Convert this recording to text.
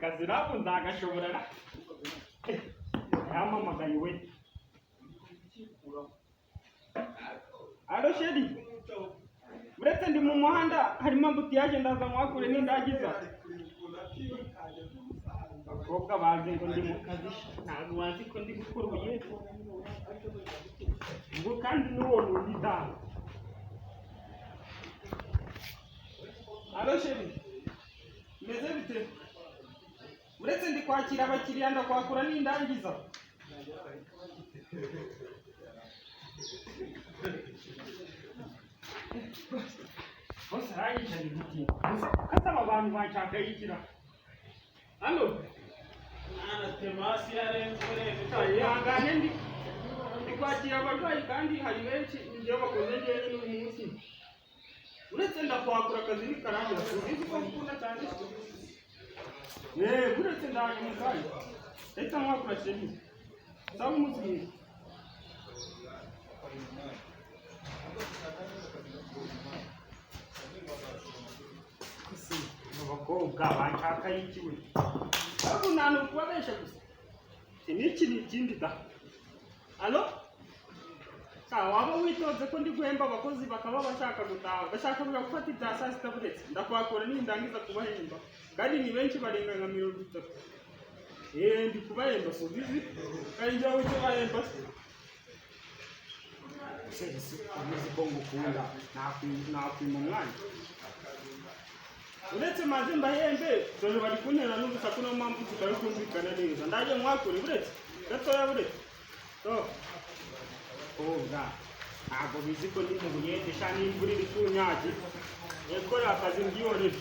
akazi nako nzagashobora na yampamagaye we. Alo sheri, uretse ndi mu muhanda harimo ambutiyaje ndaza mwakure n'indagiza. Abakobwa bazi ngo ndi mu kazi, ntabwo bazi ko ndi gukora ubuyede. Ubwo kandi n'uwo n'undi dawe. Alo sheri, meze bite? Uretse ndi kwakira abakiriya ndakwakura n'indangiza. Bose arayicana igiti. Kasaba abantu banshaka yikira. Hano? Nana temasi yarenze urebe. Ihangane ndi kwakira abarwayi kandi hari benshi ibyo bakoze njyewe n'uyu munsi. Uretse ndakwakura akazi n'ikarangira. Uzi ko ngukunda cyane. Uretse ndaje mu kazi. Reka mwakura sheri. Sawa umunsi mwiza. Abakobwa banshaka yikiwe. Ariko nta n'ukubabesha gusa. Iki ni ikindi da. Alo? Waba witoze ko ndi guhemba abakozi bakaba bashaka gutaha. Bashaka gufata ibya saa sita buretse. Ndakwakura n'indangiza kubahemba. Kandi ni benshi barenga nka 30. Ndi kubahemba so bizi. Kandi njyewe icyo bahemba se. Sesi, ameze ko ngukunda. Nakwima umwanya. Uretse maze mbahembe, dore bari kuntera n'urusaku niyo mpamvu tutari kumvikana neza. Ndaje mwakure buretse. Gatoya buretse. Koga. Ntabwo bizi ko ndi mu buyede sha n'imvura iri kunyagira. Yakora akazi mbyihorere.